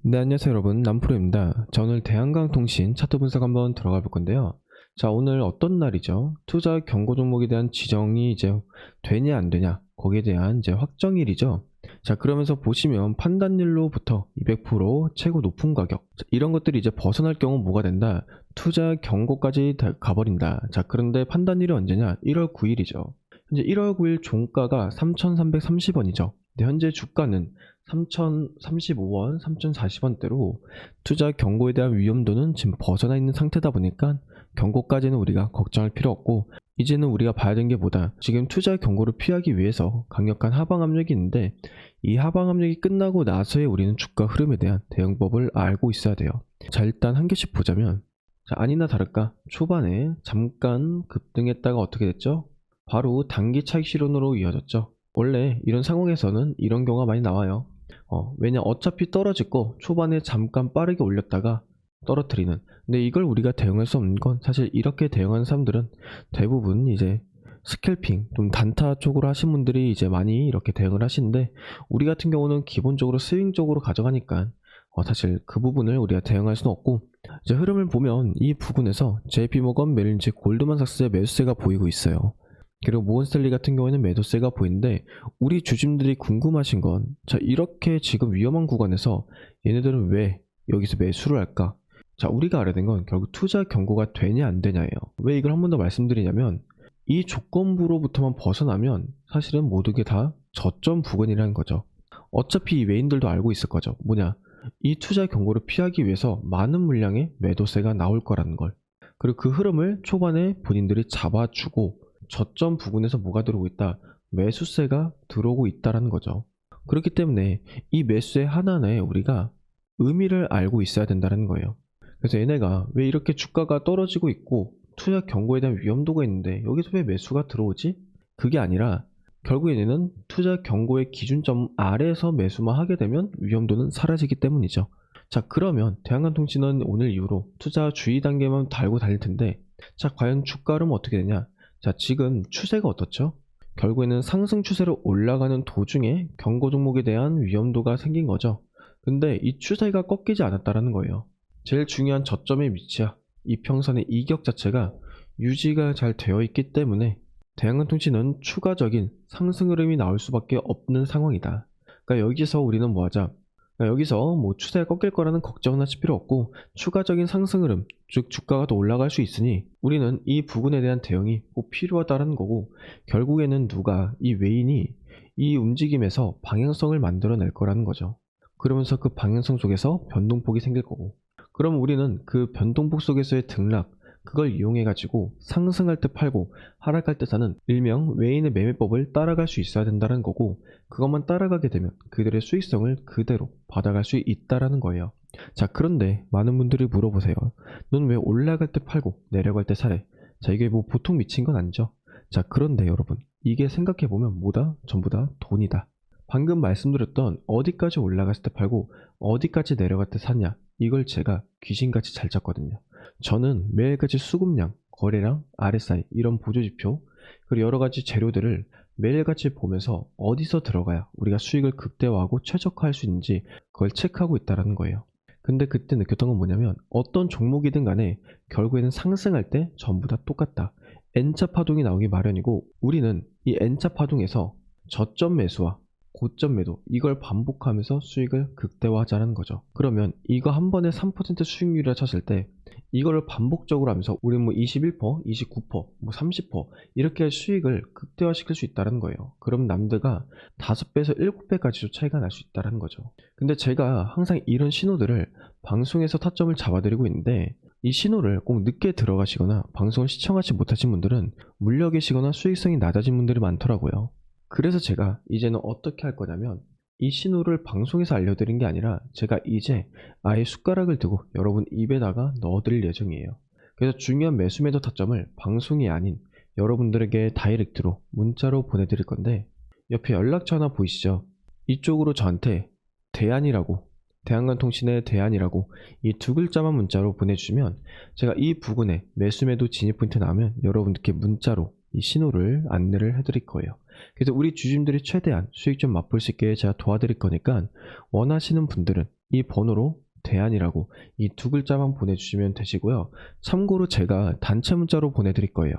네, 안녕하세요 여러분, 남프로입니다. 자, 오늘 대한강통신 차트 분석 한번 들어가 볼 건데요. 자, 오늘 어떤 날이죠? 투자 경고 종목에 대한 지정이 이제 되냐 안 되냐, 거기에 대한 이제 확정일이죠. 자, 그러면서 보시면 판단율로부터 200% 최고 높은 가격, 자, 이런 것들이 이제 벗어날 경우 뭐가 된다? 투자 경고까지 가버린다. 자, 그런데 판단율이 언제냐? 1월 9일이죠. 현재 1월 9일 종가가 3,330원이죠. 근데 현재 주가는 3,035원, 3,040원대로 투자 경고에 대한 위험도는 지금 벗어나 있는 상태다 보니까 경고까지는 우리가 걱정할 필요 없고, 이제는 우리가 봐야 되는 게 뭐다? 지금 투자 경고를 피하기 위해서 강력한 하방 압력이 있는데, 이 하방 압력이 끝나고 나서의 우리는 주가 흐름에 대한 대응법을 알고 있어야 돼요. 자, 일단 한 개씩 보자면, 자, 아니나 다를까 초반에 잠깐 급등했다가 어떻게 됐죠? 바로 단기 차익 실현으로 이어졌죠. 원래 이런 상황에서는 이런 경우가 많이 나와요. 왜냐, 어차피 떨어질 거 초반에 잠깐 빠르게 올렸다가 떨어뜨리는. 근데 이걸 우리가 대응할 수 없는 건, 사실 이렇게 대응하는 사람들은 대부분 이제 스캘핑, 좀 단타 쪽으로 하신 분들이 이제 많이 이렇게 대응을 하시는데, 우리 같은 경우는 기본적으로 스윙 쪽으로 가져가니까 사실 그 부분을 우리가 대응할 수는 없고, 이제 흐름을 보면 이 부분에서 JP모건, 메릴린치, 골드만삭스의 매수세가 보이고 있어요. 그리고 모건스탠리 같은 경우에는 매도세가 보이는데, 우리 주주님들이 궁금하신 건, 자, 이렇게 지금 위험한 구간에서 얘네들은 왜 여기서 매수를 할까? 자, 우리가 알아야 되는 건 결국 투자 경고가 되냐 안 되냐예요. 왜 이걸 한 번 더 말씀드리냐면, 이 조건부로부터만 벗어나면 사실은 모든 게 다 저점 부근이라는 거죠. 어차피 이 외인들도 알고 있을 거죠. 뭐냐, 이 투자 경고를 피하기 위해서 많은 물량의 매도세가 나올 거라는 걸. 그리고 그 흐름을 초반에 본인들이 잡아주고, 저점 부근에서 뭐가 들어오고 있다? 매수세가 들어오고 있다라는 거죠. 그렇기 때문에 이 매수세 하나하나에 우리가 의미를 알고 있어야 된다는 거예요. 그래서 얘네가 왜 이렇게 주가가 떨어지고 있고 투자 경고에 대한 위험도가 있는데 여기서 왜 매수가 들어오지? 그게 아니라 결국 얘네는 투자 경고의 기준점 아래에서 매수만 하게 되면 위험도는 사라지기 때문이죠. 자, 그러면 대한강통신은 오늘 이후로 투자 주의 단계만 달고 달릴 텐데, 자, 과연 주가 흐름은 어떻게 되냐? 자, 지금 추세가 어떻죠? 결국에는 상승 추세로 올라가는 도중에 경고 종목에 대한 위험도가 생긴 거죠. 근데 이 추세가 꺾이지 않았다는 거예요. 제일 중요한 저점의 위치야, 이평선의 이격 자체가 유지가 잘 되어 있기 때문에 대한강통신은 추가적인 상승 흐름이 나올 수밖에 없는 상황이다. 그러니까 여기서 우리는 뭐 하자? 여기서 뭐 추세가 꺾일 거라는 걱정은 하실 필요 없고, 추가적인 상승 흐름, 즉 주가가 더 올라갈 수 있으니 우리는 이 부분에 대한 대응이 꼭 필요하다는 거고, 결국에는 누가, 이 외인이 이 움직임에서 방향성을 만들어낼 거라는 거죠. 그러면서 그 방향성 속에서 변동폭이 생길 거고, 그럼 우리는 그 변동폭 속에서의 등락, 그걸 이용해 가지고 상승할 때 팔고 하락할 때 사는, 일명 외인의 매매법을 따라갈 수 있어야 된다는 거고, 그것만 따라가게 되면 그들의 수익성을 그대로 받아갈 수 있다라는 거예요. 자, 그런데 많은 분들이 물어보세요. 넌 왜 올라갈 때 팔고 내려갈 때 사래? 자, 이게 뭐 보통 미친 건 아니죠. 자, 그런데 여러분, 이게 생각해보면 뭐다? 전부 다 돈이다. 방금 말씀드렸던 어디까지 올라갔을 때 팔고 어디까지 내려갈 때 샀냐, 이걸 제가 귀신같이 잘 짰거든요. 저는 매일같이 수급량, 거래량, RSI 이런 보조지표, 그리고 여러가지 재료들을 매일같이 보면서 어디서 들어가야 우리가 수익을 극대화하고 최적화할 수 있는지 그걸 체크하고 있다는 거예요. 근데 그때 느꼈던 건 뭐냐면, 어떤 종목이든 간에 결국에는 상승할 때 전부 다 똑같다. N자 파동이 나오기 마련이고, 우리는 이 N자 파동에서 저점 매수와 고점 매도, 이걸 반복하면서 수익을 극대화하자는 거죠. 그러면 이거 한 번에 3% 수익률이라 쳤을 때 이거를 반복적으로 하면서 우리는 뭐 21%, 29%, 뭐 30% 이렇게 수익을 극대화시킬 수 있다는 거예요. 그럼 남들과 5배에서 7배까지도 차이가 날 수 있다는 거죠. 근데 제가 항상 이런 신호들을 방송에서 타점을 잡아드리고 있는데, 이 신호를 꼭 늦게 들어가시거나 방송을 시청하지 못하신 분들은 물려 계시거나 수익성이 낮아진 분들이 많더라고요. 그래서 제가 이제는 어떻게 할 거냐면, 이 신호를 방송에서 알려드린 게 아니라 제가 이제 아예 숟가락을 두고 여러분 입에다가 넣어드릴 예정이에요. 그래서 중요한 매수 매도 타점을 방송이 아닌 여러분들에게 다이렉트로 문자로 보내드릴 건데, 옆에 연락처 하나 보이시죠? 이쪽으로 저한테 대안이라고, 대한강통신의 대안이라고 이 두 글자만 문자로 보내주시면 제가 이 부근에 매수 매도 진입 포인트 나오면 여러분들께 문자로 이 신호를 안내를 해드릴 거예요. 그래서 우리 주주님들이 최대한 수익 좀 맛볼 수 있게 제가 도와드릴 거니까, 원하시는 분들은 이 번호로 대안이라고 이 두 글자만 보내주시면 되시고요. 참고로 제가 단체 문자로 보내드릴 거예요.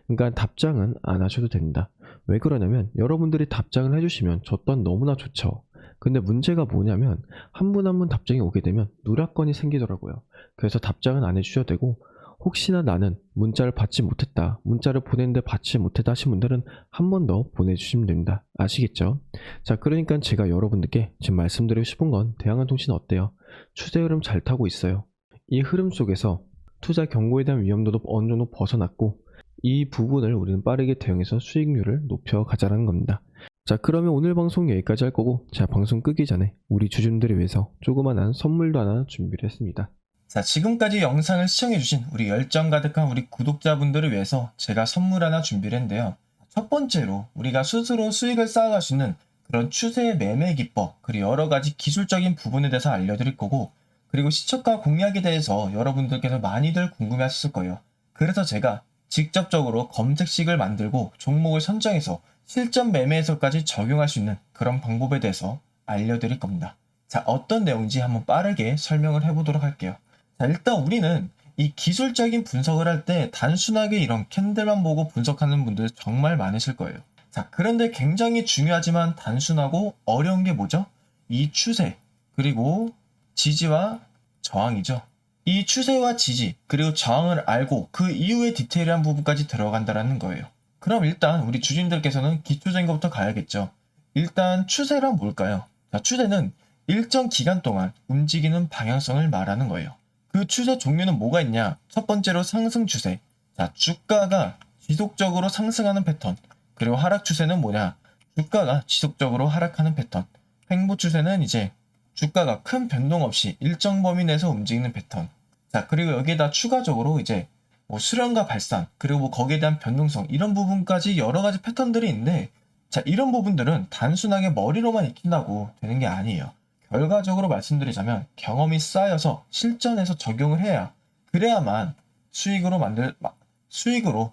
그러니까 답장은 안 하셔도 됩니다. 왜 그러냐면 여러분들이 답장을 해주시면 저 또한 너무나 좋죠. 근데 문제가 뭐냐면 한 분 한 분 답장이 오게 되면 누락건이 생기더라고요. 그래서 답장은 안 해주셔도 되고, 혹시나 나는 문자를 받지 못했다, 문자를 보냈는데 받지 못했다 하신 분들은 한 번 더 보내주시면 됩니다. 아시겠죠? 자, 그러니까 제가 여러분들께 지금 말씀드리고 싶은 건, 대한항공통신 어때요? 추세 흐름 잘 타고 있어요. 이 흐름 속에서 투자 경고에 대한 위험도도 어느 정도 벗어났고, 이 부분을 우리는 빠르게 대응해서 수익률을 높여가자는 겁니다. 자, 그러면 오늘 방송 여기까지 할 거고, 자, 방송 끄기 전에 우리 주주님들을 위해서 조그만한 선물도 하나 준비를 했습니다. 자, 지금까지 영상을 시청해주신 우리 열정 가득한 우리 구독자분들을 위해서 제가 선물 하나 준비를 했는데요. 첫 번째로 우리가 스스로 수익을 쌓아갈 수 있는 그런 추세의 매매 기법, 그리고 여러 가지 기술적인 부분에 대해서 알려드릴 거고, 그리고 시초가 공략에 대해서 여러분들께서 많이들 궁금해하셨을 거예요. 그래서 제가 직접적으로 검색식을 만들고 종목을 선정해서 실전 매매에서까지 적용할 수 있는 그런 방법에 대해서 알려드릴 겁니다. 자, 어떤 내용인지 한번 빠르게 설명을 해보도록 할게요. 자, 일단 우리는 이 기술적인 분석을 할 때 단순하게 이런 캔들만 보고 분석하는 분들 정말 많으실 거예요. 자, 그런데 굉장히 중요하지만 단순하고 어려운 게 뭐죠? 이 추세, 그리고 지지와 저항이죠. 이 추세와 지지, 그리고 저항을 알고 그 이후에 디테일한 부분까지 들어간다는 거예요. 그럼 일단 우리 주주님들께서는 기초적인 것부터 가야겠죠. 일단 추세란 뭘까요? 자, 추세는 일정 기간 동안 움직이는 방향성을 말하는 거예요. 그 추세 종류는 뭐가 있냐? 첫 번째로 상승 추세. 자, 주가가 지속적으로 상승하는 패턴. 그리고 하락 추세는 뭐냐? 주가가 지속적으로 하락하는 패턴. 횡보 추세는 이제 주가가 큰 변동 없이 일정 범위 내에서 움직이는 패턴. 자, 그리고 여기에다 추가적으로 이제 뭐 수렴과 발산, 그리고 뭐 거기에 대한 변동성, 이런 부분까지 여러 가지 패턴들이 있는데, 자, 이런 부분들은 단순하게 머리로만 익힌다고 되는 게 아니에요. 결과적으로 말씀드리자면 경험이 쌓여서 실전에서 적용을 해야, 그래야만 수익으로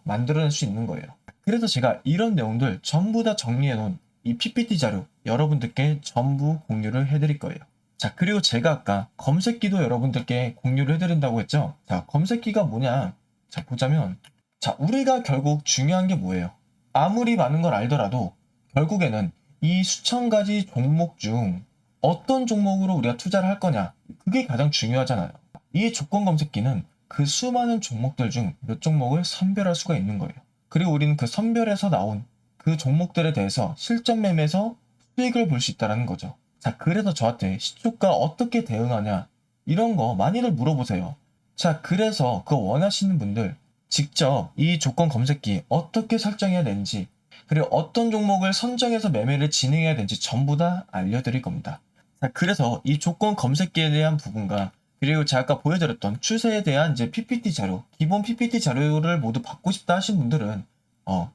만들어낼 수 있는 거예요. 그래서 제가 이런 내용들 전부 다 정리해 놓은 이 PPT 자료 여러분들께 전부 공유를 해드릴 거예요. 자, 그리고 제가 아까 검색기도 여러분들께 공유를 해드린다고 했죠. 자, 검색기가 뭐냐? 자, 보자면, 자, 우리가 결국 중요한 게 뭐예요? 아무리 많은 걸 알더라도 결국에는 이 수천 가지 종목 중 어떤 종목으로 우리가 투자를 할 거냐, 그게 가장 중요하잖아요. 이 조건 검색기는 그 수많은 종목들 중 몇 종목을 선별할 수가 있는 거예요. 그리고 우리는 그 선별에서 나온 그 종목들에 대해서 실전 매매에서 수익을 볼 수 있다는 거죠. 자, 그래서 저한테 시초가 어떻게 대응하냐, 이런 거 많이들 물어보세요. 자, 그래서 그거 원하시는 분들 직접 이 조건 검색기 어떻게 설정해야 되는지, 그리고 어떤 종목을 선정해서 매매를 진행해야 되는지 전부 다 알려드릴 겁니다. 자, 그래서 이 조건 검색기에 대한 부분과, 그리고 제가 아까 보여드렸던 추세에 대한 이제 PPT 자료, 기본 PPT 자료를 모두 받고 싶다 하신 분들은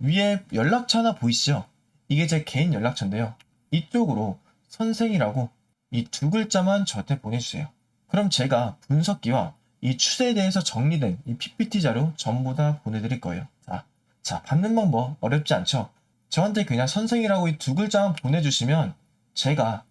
위에 연락처 하나 보이시죠? 이게 제 개인 연락처인데요. 이쪽으로 선생이라고 이 두 글자만 저한테 보내주세요. 그럼 제가 분석기와 이 추세에 대해서 정리된 이 PPT 자료 전부 다 보내드릴 거예요. 자, 받는 방법 어렵지 않죠? 저한테 그냥 선생이라고 이 두 글자만 보내주시면 제가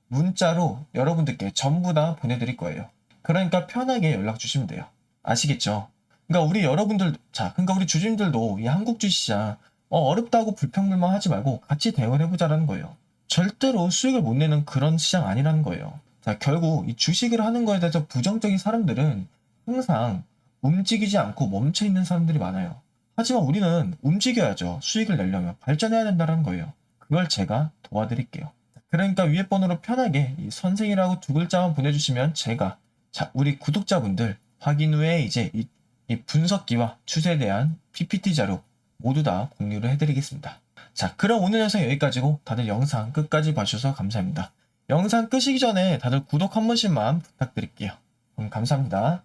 문자로 여러분들께 전부 다 보내드릴 거예요. 그러니까 편하게 연락 주시면 돼요. 아시겠죠? 그러니까 우리 주주님들도 이 한국 주식시장 어렵다고 불평불만 하지 말고 같이 대응을 해보자라는 거예요. 절대로 수익을 못 내는 그런 시장 아니라는 거예요. 자, 결국 이 주식을 하는 거에 대해서 부정적인 사람들은 항상 움직이지 않고 멈춰 있는 사람들이 많아요. 하지만 우리는 움직여야죠. 수익을 내려면 발전해야 된다는 거예요. 그걸 제가 도와드릴게요. 그러니까 위에 번호로 편하게 이 선생이라고 두 글자만 보내주시면 제가, 자, 우리 구독자분들 확인 후에 이제 이 분석기와 추세에 대한 PPT 자료 모두 다 공유를 해드리겠습니다. 자, 그럼 오늘 영상 여기까지고, 다들 영상 끝까지 봐주셔서 감사합니다. 영상 끄시기 전에 다들 구독 한 번씩만 부탁드릴게요. 그럼 감사합니다.